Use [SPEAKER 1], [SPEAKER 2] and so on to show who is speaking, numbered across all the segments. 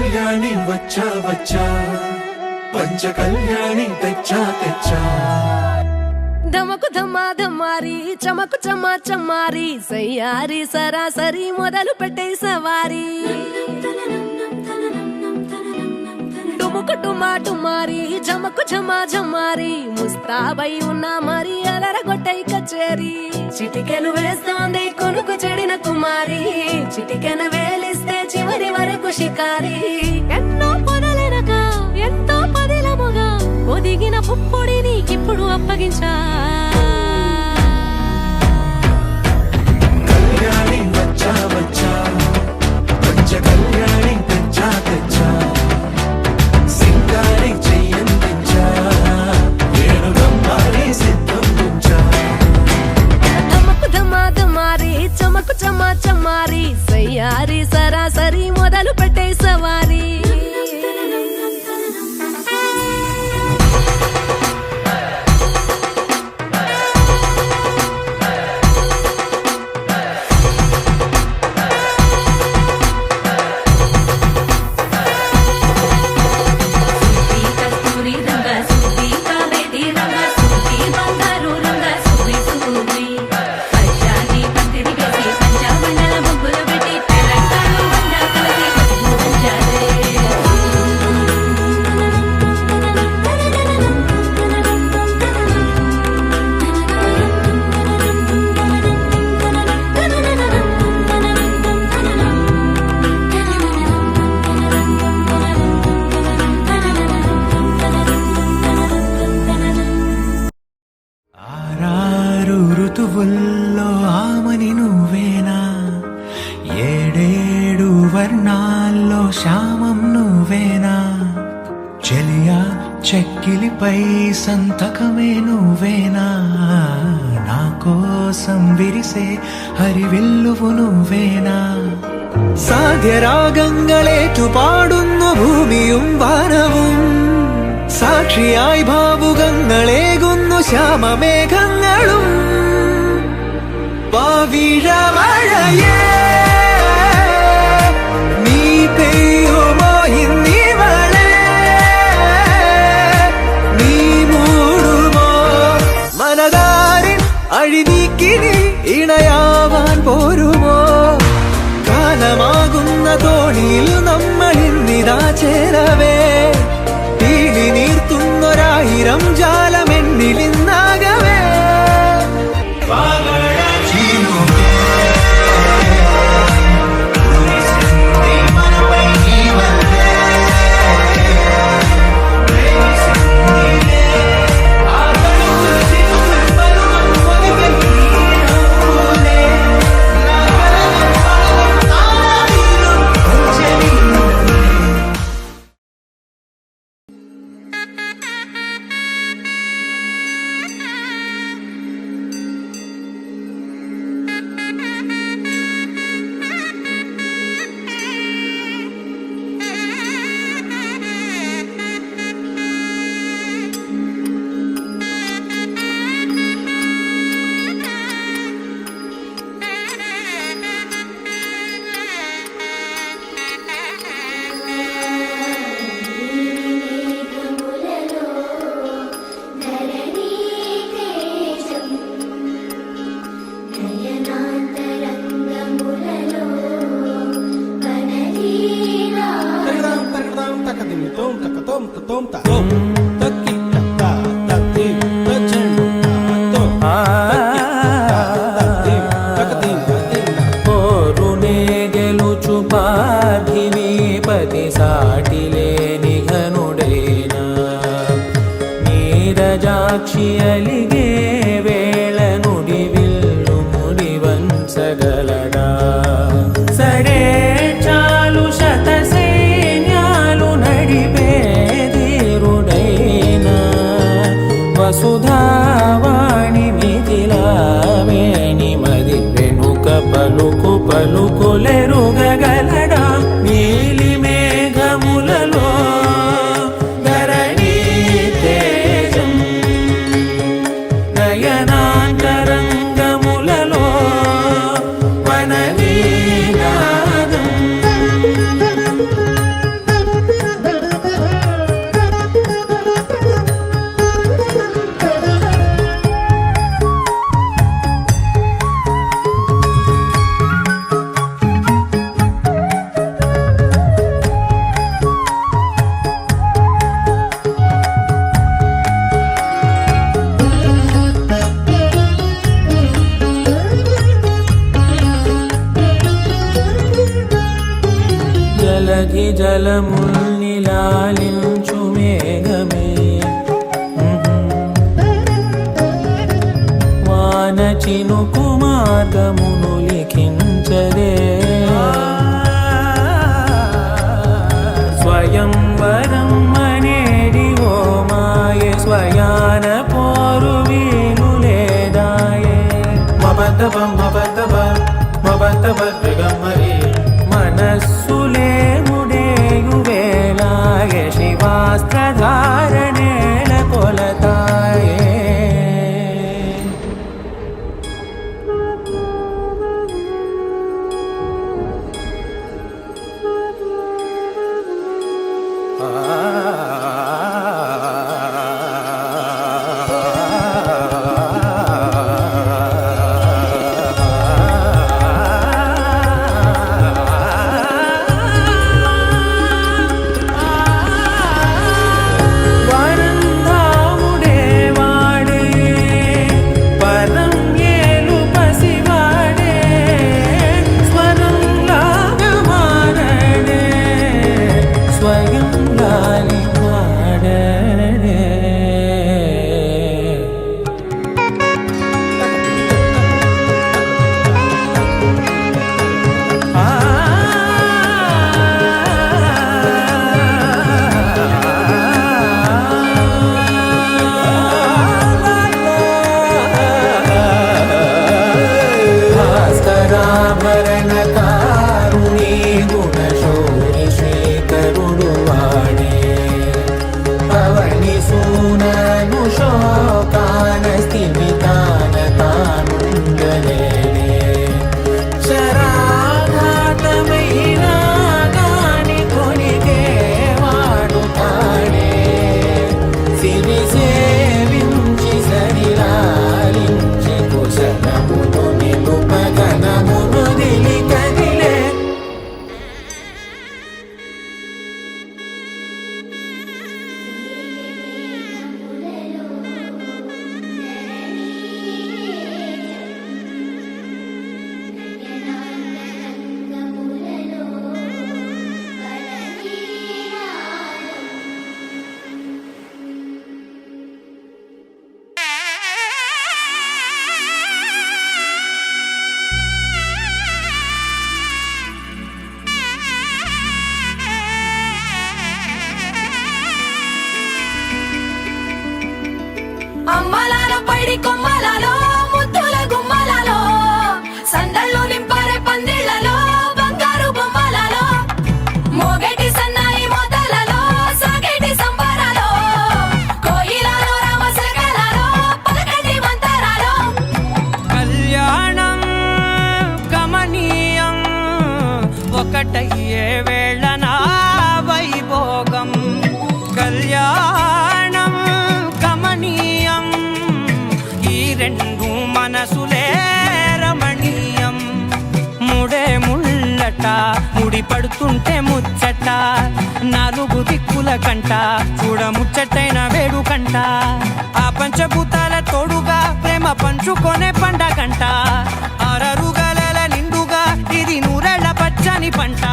[SPEAKER 1] కళ్యాణి వచ్చా వచ్చా పంచ కళ్యాణి తెచ్చా తెచ్చా
[SPEAKER 2] ధమకు ధమ్మా ధమ్మారి చమకు చమ్మా చమ్మారి సయ్యారి సరాసరి మొదలు పెట్టే సవారి డుముకు డుమా డుమారి జమకు జమా జమ్మారి ముస్తాబై ఉన్నా మరి అలరగొట్టై కచేరి చిటికెను వేస్తోంది కొనుకు చెడిన కుమారి చిటికెను వేలిస్తే చివరి వరకు షికారి ఎన్నో పొదలెనక ఎంతో పదిలముగా ఒదిగిన పుప్పొడి నీకిప్పుడు అప్పగించా
[SPEAKER 1] కళ్యాణి వచ్చా వచ్చా పంచ కళ్యాణి తెచ్చా తెచ్చా సింగారి చెయ్యందించా ఏడు గమ్మారి సిద్ధందించా
[SPEAKER 2] ధమకు ధమ్మా ధమ్మారి చమకు చమ్మా చమ్మారి సయ్యారి సరాసరి మొదలు పెట్టే సవారి
[SPEAKER 1] ఋతువుల్లో ఆమని నువ్వేనా ఏడేడు వర్ణాల్లో శ్యామం నువ్వేనా చెలియా చెక్కిలిపై సంతకమే నువ్వేనా నా కోసం విరిసే ഹരിവില്ലുവു నువ్వేనా സാധ്യരാഗങ്ങളേറ്റു പാടുന്നു ഭൂമിയും വാനവും സാക്ഷിയായി ഭാവുകങ്ങളേകുന്നു ശ്യാമമേഘങ്ങളും പാവിഴമഴയേ നീ പെയ്യുമോ ഇന്നിവളെ നീ മൂടുമോ മനതാരിൻ അഴിനീക്കിനി ഇണയാവാൻ പോരുമോ കാലമാകുന്ന തോണിയിൽ നമ്മളിന്നിതാ ചേരവേ തീലി നീർത്തുന്നൊരായിരം ജാലമെന്നിലിന്നാകവേ
[SPEAKER 3] నీరజాక్షి అలిగే వేళ నుడివిల్లు ముడివంచగలడా సడే చాలు శత సైన్యాలు నడిపే ధీరుడైనా వసుధావాణి మిథిలావేణి మది వెనుక పలుకు పలుకులెరుగగలడా నీలి మేఘములలో నయనాంతరంగములలో వనవీనాద జలధి జలముల్ని లాలించు మేఘమే వాన చినుకు మార్గమును లిఖించరే స్వయంవరం అనేడి ఓ మాయే స్వయాన పోరు వీలు లేదాయే మబద్దబద్దబద్దబద్దబద్దబద్దగమ్మరే మనస్సులే ముడేయు వేళాయే శివాస్త్రధారణేల కొలతాయే భాస్కరాభరణకారుణీ గుణశౌరి శ్రీకరుడు వాడే పవని సూనను శోకాన స్థిమితాన తానుండలేనే శరాఘాతమైనా గాని కొనికే వాడుతాడే సిరి సేవించి సరిలాలించి కుశలమును నిలుపగనమును దిలి కదిలే
[SPEAKER 2] అమ్మలాల పైడి కొమ్మలలో ముద్దుల గుమ్మలలో సందళ్ళు నింపారే పందిళ్లలో బంగారు బొమ్మలలో మోగేటి సన్నాయి మోతలలో సాగేటి సంబరాలో కోయిలలో రామశకలలో పలకటి మంతరాలో
[SPEAKER 4] కళ్యాణం గమనీయం ఒకటయ్యే వేళ నా వైభోగం కళ్యాణం గమనీయం ఈ రెండు మనసులే రమణీయం ముడే ముళ్ళట ముడి పడుతుంటే ముచ్చట నాలుగు దిక్కుల కంట చూడ ముచ్చటైన వేడుకంట ఆ పంచభూతాల తోడుగా ప్రేమ పంచుకొనే పండగంట అరరుగల నిండుగా ఇది నూరెళ్ళ పచ్చని పంట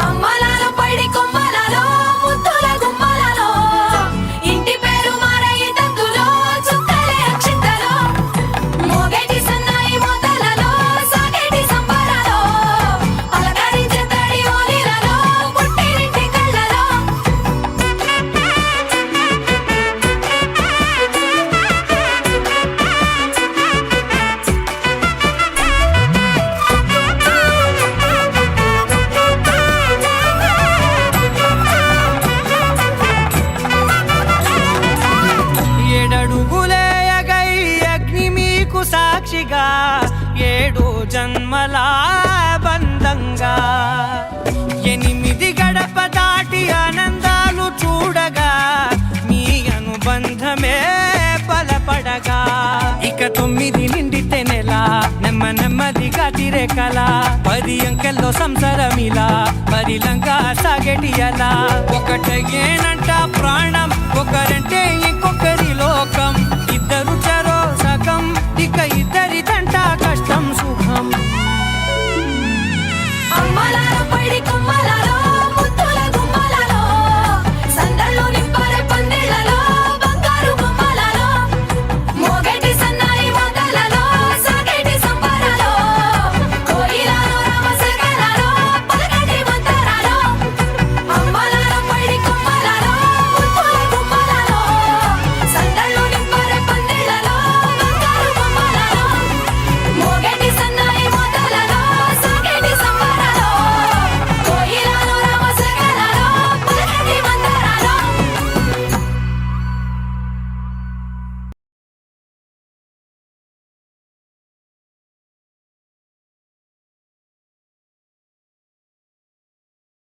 [SPEAKER 2] అమ్మలాల పైడి కొమ్మలలో ముద్దుల గుమ్మలలో ఇంటి పేరు మారయి తందులో చుక్కలే అక్షింతలో మోగేటి సన్నాయి మోతలలో సాగేటి సంబరాలో పలకరించే తడి ఓలిలలో పుట్టినింటి కళ్ళలో
[SPEAKER 4] ఏడడుగులేయగై అగ్ని మీకు సాక్షిగా ఏడు జన్మల బంధంగా 8 గడప దాటి ఆనందాలు చూడగా మీ అనుబంధమే బలపడగా ఇక 9 నిండితే నెల నెమ్మదిగా తిరే కల 10 అంకెల్లో సంసారమిలా పరిలంగా సాగేటి అలా ఒకటేనంట ప్రాణం ఒకరంటే